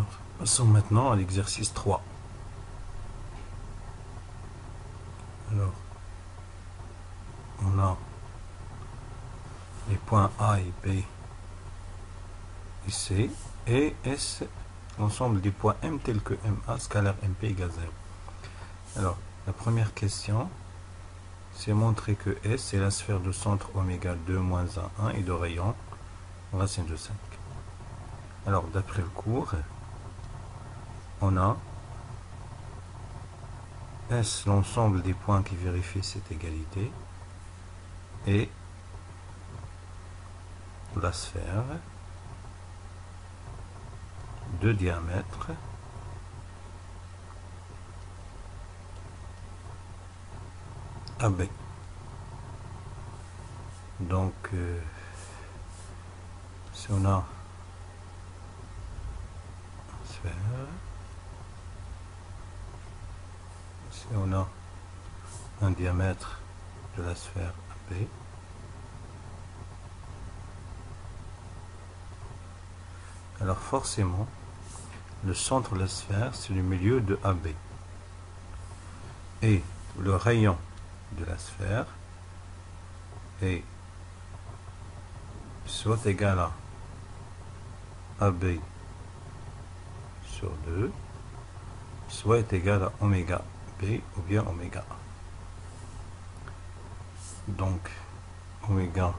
Alors, passons maintenant à l'exercice 3. Alors, on a les points A et B et C, et S, l'ensemble des points M tels que MA, scalaire MP égale 0. Alors, la première question, c'est montrer que S est la sphère de centre oméga 2 moins 1 et de rayon racine de 5. Alors, d'après le cours, on a S, l'ensemble des points qui vérifient cette égalité, et la sphère de diamètre AB. Donc, si on a sphère, si on a un diamètre de la sphère AB, alors forcément, le centre de la sphère, c'est le milieu de AB. Et le rayon de la sphère est soit égal à AB sur 2, soit est égal à oméga B ou bien oméga A. Donc, oméga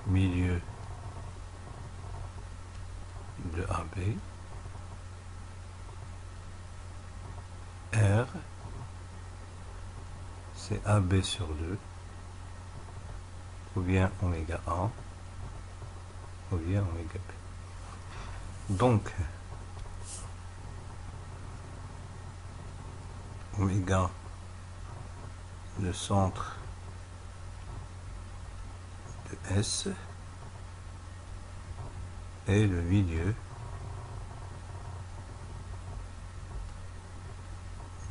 milieu de AB, R, c'est AB sur 2, ou bien oméga A, ou bien oméga B. Donc, oméga, le centre de S, et le milieu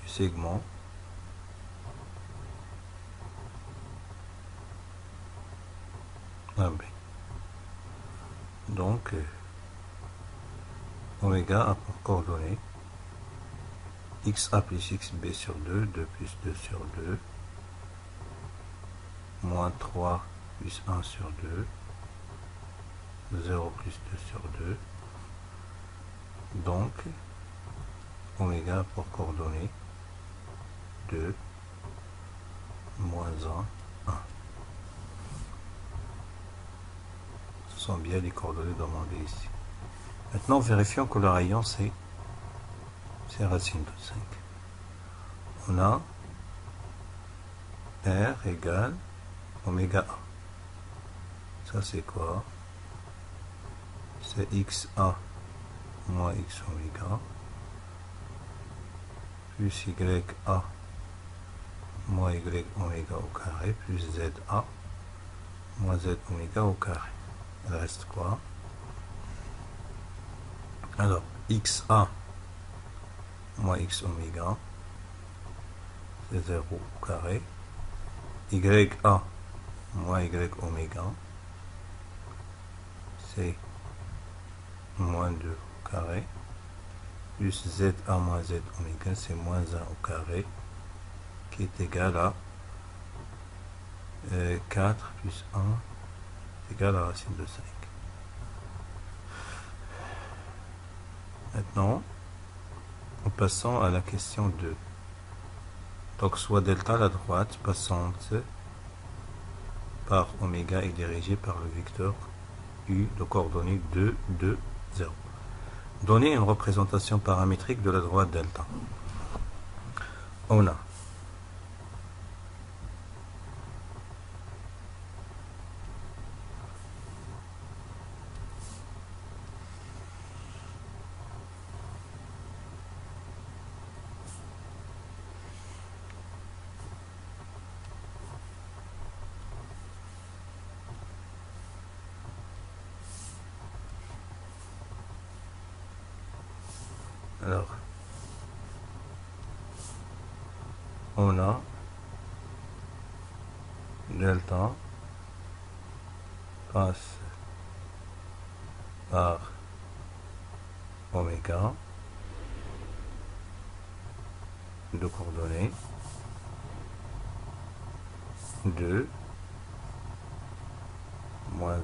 du segment AB. Donc, oméga a pour coordonnées XA plus XB sur 2, 2 plus 2 sur 2, moins 3 plus 1 sur 2, 0 plus 2 sur 2. Donc, oméga a pour coordonnées 2, moins 1, 1. Ce sont bien les coordonnées demandées ici. Maintenant, vérifions que le rayon, c'est racine de 5. On a R égale oméga A. Ça, c'est quoi? C'est XA moins X oméga plus YA moins Y oméga au carré plus ZA moins Z oméga au carré. Il reste quoi? Alors, XA moins X oméga, c'est 0 au carré. YA moins Y oméga, c'est moins 2 au carré. Plus ZA moins Z oméga, c'est moins 1 au carré, qui est égal à 4 plus 1 est égal à racine de 5. Maintenant, en passant à la question 2. Donc, soit delta à la droite passante par oméga est dirigée par le vecteur U de coordonnées 2, 2, 0. Donner une représentation paramétrique de la droite delta. On a alors on a delta passe par oméga de coordonnées 2 moins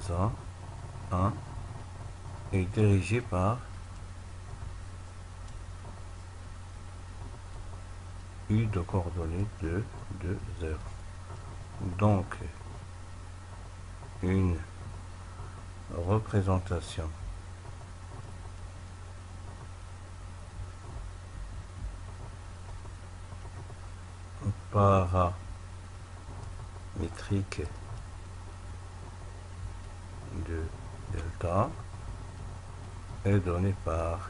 1 est dirigé par U de coordonnées 2, 0. Donc, une représentation paramétrique de delta est donnée par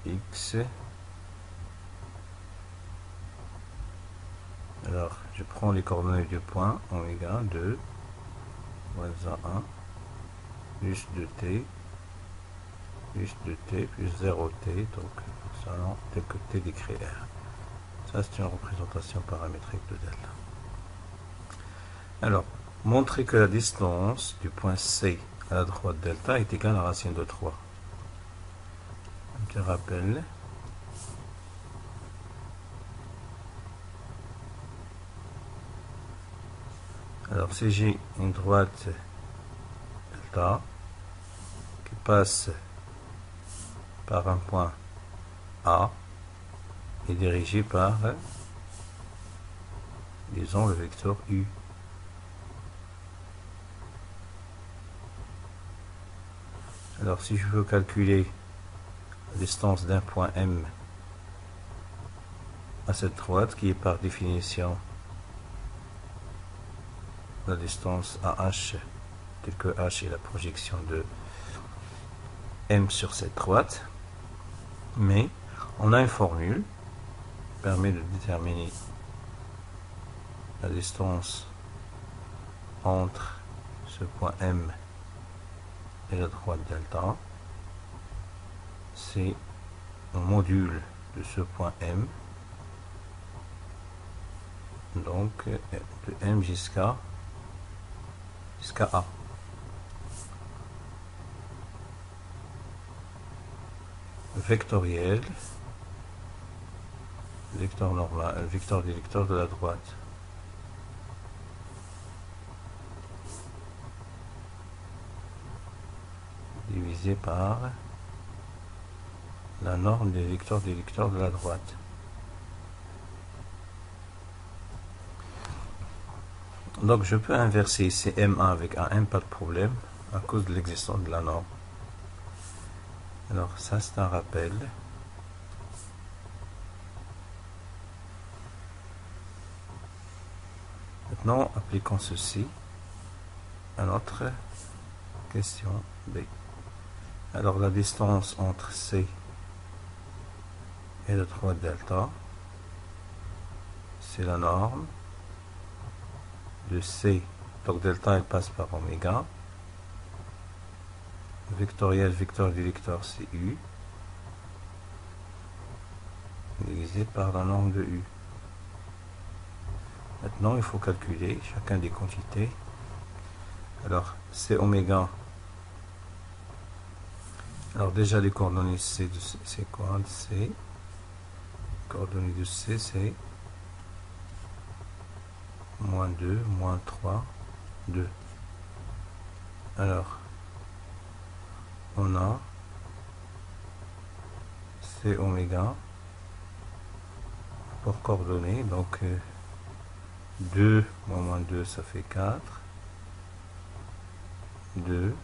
x. Alors, je prends les coordonnées du point oméga 2 moins 1 plus 2t plus 2t plus 0t, donc ça tel que t décrit R. Ça, c'est une représentation paramétrique de delta. Alors, montrer que la distance du point C à la droite delta est égale à la racine de 3. Un petit rappel. Alors, si j'ai une droite delta qui passe par un point A est dirigée par, disons, le vecteur U. Alors, si je veux calculer la distance d'un point M à cette droite, qui est par définition la distance à H, tel que H est la projection de M sur cette droite, mais on a une formule qui permet de déterminer la distance entre ce point M et la droite delta. C'est un module de ce point M, donc de M jusqu'à A. Vectoriel, vecteur normal, vecteur directeur de la droite. Divisé par la norme des vecteurs directeurs de la droite. Donc je peux inverser ici M1 avec AM, pas de problème, à cause de l'existence de la norme. Alors ça, c'est un rappel. Maintenant, appliquons ceci à notre question B. Alors la distance entre C et la droite delta, c'est la norme de C. Donc delta, elle passe par oméga. Vectoriel, vecteur directeur, c'est U, divisé par la norme de U. Maintenant, il faut calculer chacun des quantités. Alors, c'est oméga. Alors déjà, les coordonnées C, c'est quoi? C. Les coordonnées de C, c'est moins 2, moins 3, 2. Alors, on a C oméga pour coordonnées, donc 2 moins 2, ça fait 4. 2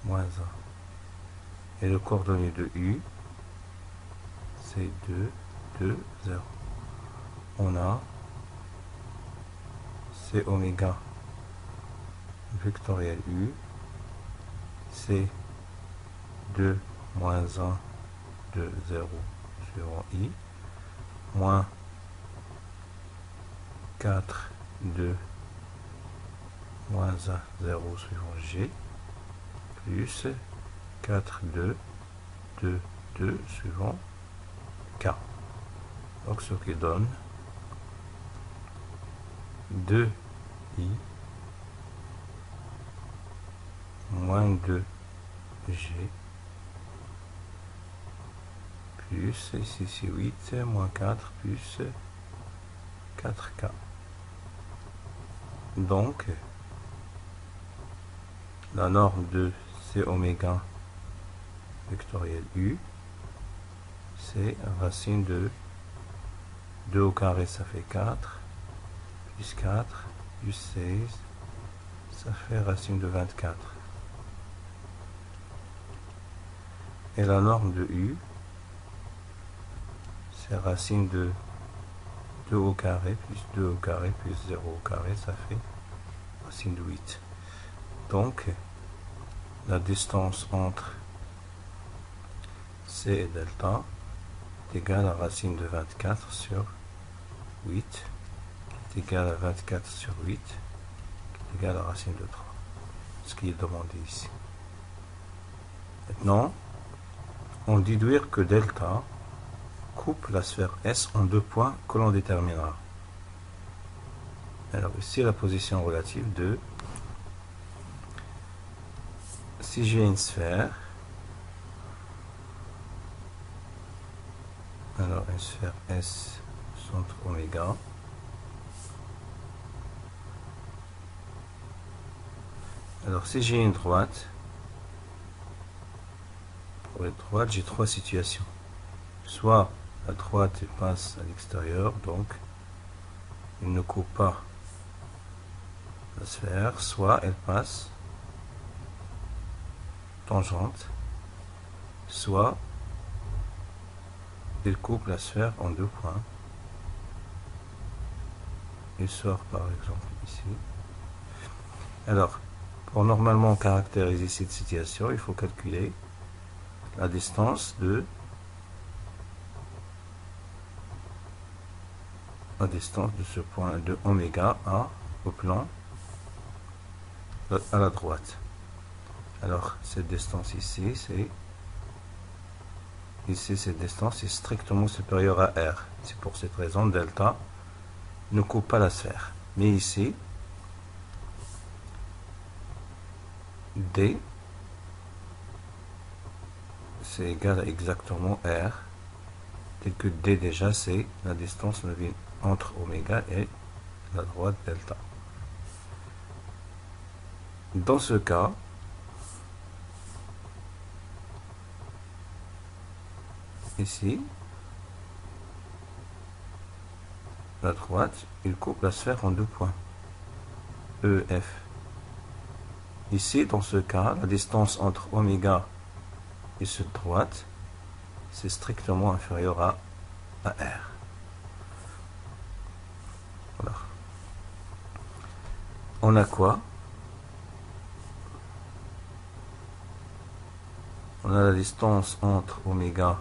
moins 1. Et le coordonnée de U, c'est 2, 2, 0. On a C oméga vectoriel U, c'est 2 moins 1, 2, 0 suivant I, moins 4, 2, moins 1, 0 suivant G, plus 4, 2, 2, 2 suivant K. Donc ce qui donne 2i moins 2g plus, ici c'est 8, moins 4 plus 4k. Donc, la norme de c'est oméga vectoriel u, c'est racine de 2 au carré, ça fait 4, plus 4, plus 16, ça fait racine de 24. Et la norme de u, c'est racine de 2 au carré, plus 2 au carré, plus 0 au carré, ça fait racine de 8. Donc, la distance entre C et delta est égale à racine de 24 sur 8, qui est égal à 24 sur 8, qui est égal à racine de 3, ce qui est demandé ici. Maintenant, on déduire que delta coupe la sphère S en 2 points que l'on déterminera. Alors ici la position relative de, si j'ai une sphère, alors une sphère S centre oméga, alors si j'ai une droite, pour une droite j'ai 3 situations. Soit la droite passe à l'extérieur, donc il ne coupe pas la sphère, soit elle passe tangente, soit il coupe la sphère en 2 points. Il sort par exemple ici. Alors, pour normalement caractériser cette situation, il faut calculer la distance de ce point de oméga A au plan à la droite. Alors, cette distance ici, cette distance est strictement supérieure à R. C'est pour cette raison, delta ne coupe pas la sphère. Mais ici, D, c'est égal à exactement R, tel que D déjà, c'est la distance entre oméga et la droite delta. Dans ce cas, ici, la droite, il coupe la sphère en 2 points, E, F. Ici, dans ce cas, la distance entre oméga et cette droite, c'est strictement inférieur à R. Voilà. On a quoi? On a la distance entre oméga,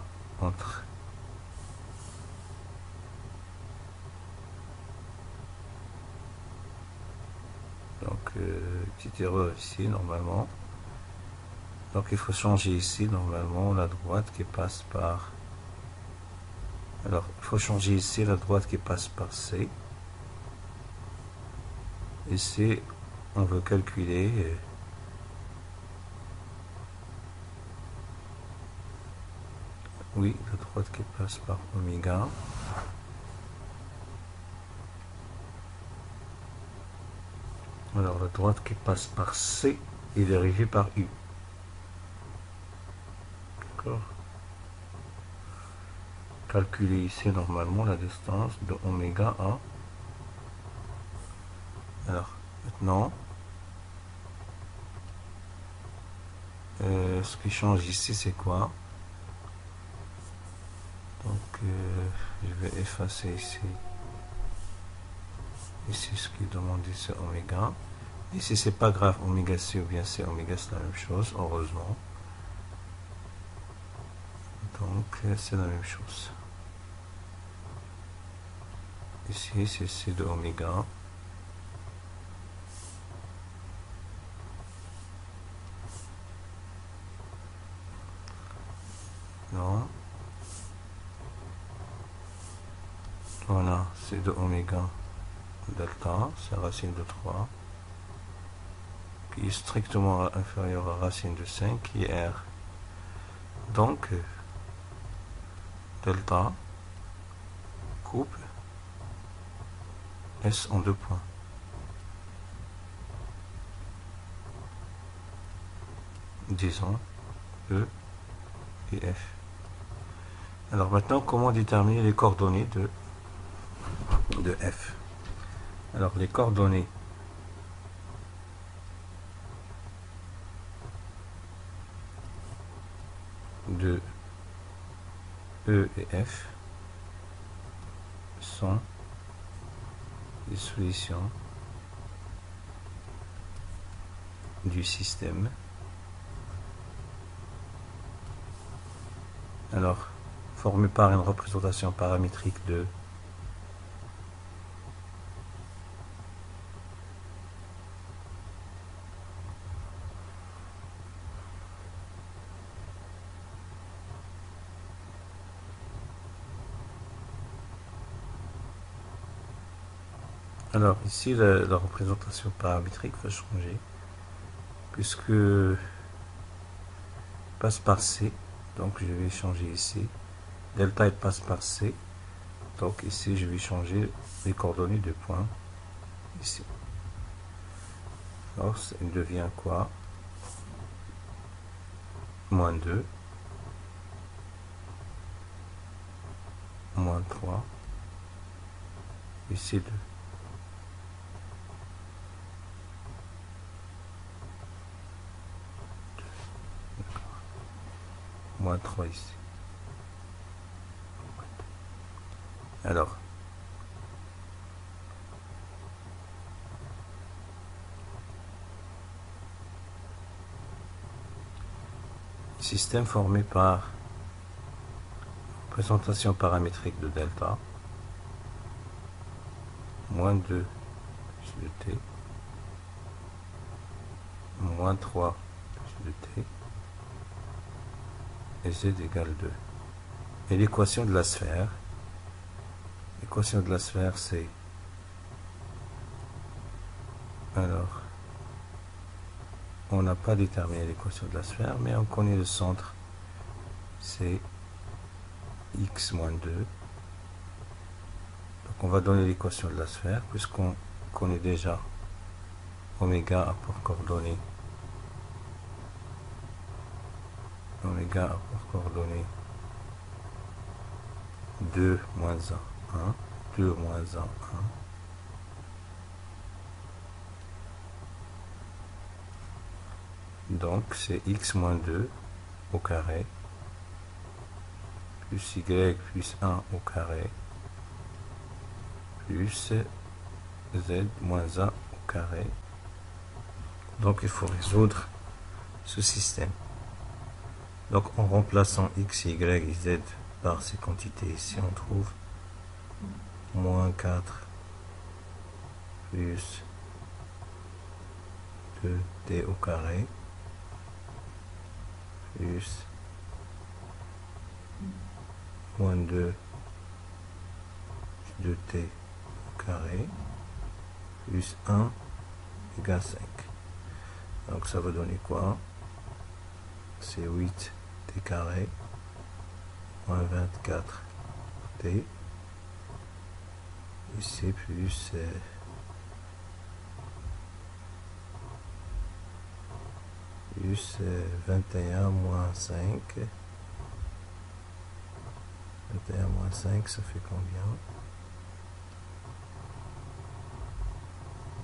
petite erreur ici normalement. Donc il faut changer ici normalement la droite qui passe par. Alors il faut changer ici la droite qui passe par C. Ici on veut calculer oui, la droite qui passe par oméga. Alors la droite qui passe par C est dérivée par U. D'accord. Calculer ici normalement la distance de oméga A. Alors maintenant, ce qui change ici c'est quoi? Donc je vais effacer ici. Ici ce qui est demandé c'est oméga. Ici c'est pas grave, oméga C ou bien C, oméga c'est la même chose, heureusement. Donc c'est la même chose. Ici c'est C de oméga. Non. Voilà, C de oméga. delta, c'est racine de 3, qui est strictement inférieur à racine de 5, qui est R. Donc, delta coupe S en 2 points. Disons E et F. Alors maintenant, comment déterminer les coordonnées de F? Alors les coordonnées de E et F sont les solutions du système. Alors, formé par une représentation paramétrique de alors ici la représentation paramétrique va changer puisque passe par C, donc je vais changer ici. Delta elle passe par C, donc ici je vais changer les coordonnées de points ici. Alors ça devient quoi? Moins 2, moins 3, ici 2. Moins 3 ici. Alors, système formé par représentation paramétrique de delta, moins 2 plus de t, moins 3 plus de t, et z égale 2. Et l'équation de la sphère, c'est, alors, on n'a pas déterminé l'équation de la sphère, mais on connaît le centre, c'est x moins 2. Donc on va donner l'équation de la sphère, puisqu'on connaît déjà oméga à port coordonnées. Oméga à port coordonnées 2 moins 1, 1, 2 moins 1, 1. Donc c'est x moins 2 au carré, plus y plus 1 au carré, plus z moins 1 au carré. Donc il faut résoudre ce système. Donc en remplaçant x, y et z par ces quantités ici, on trouve moins 4 plus 2t au carré plus moins 2 plus 2t au carré plus 1 égale 5. Donc ça va donner quoi? C'est 8t carré moins 24t ici plus 21 moins 5. 21 moins 5, ça fait combien?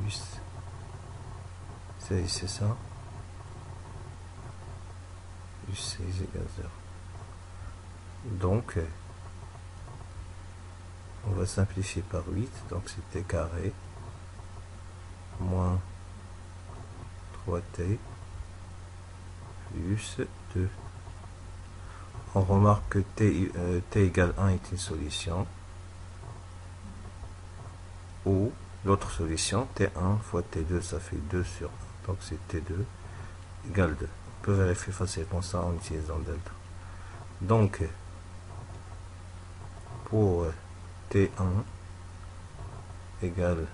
8. C'est ça. Plus 6 égale 0. Donc, on va simplifier par 8. Donc, c'est t carré moins 3t plus 2. On remarque que t égale 1 est une solution, ou l'autre solution, t1 fois t2, ça fait 2 sur 1, donc c'est t2 égale 2. On peut vérifier facilement ça en utilisant delta. Donc, pour t1 égale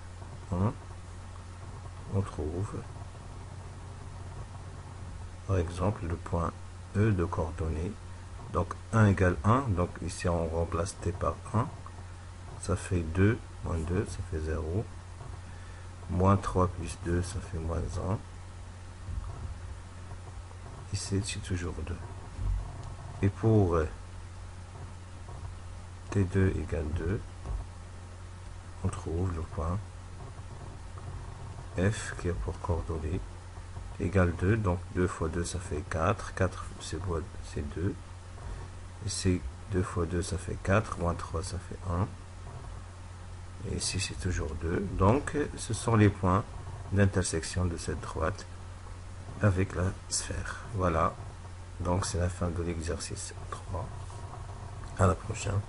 1, on trouve par exemple le point E de coordonnées. Donc 1 égale 1, donc ici on remplace t par 1, ça fait 2, moins 2, ça fait 0, moins 3 plus 2, ça fait moins 1, ici c'est toujours 2. Et pour t2 égale 2, on trouve le point F qui a pour coordonnées égale 2, donc 2 fois 2 ça fait 4, 4 c'est 2, ici 2 fois 2 ça fait 4, moins 3 ça fait 1, et ici c'est toujours 2, donc ce sont les points d'intersection de cette droite avec la sphère. Voilà, donc c'est la fin de l'exercice 3, à la prochaine.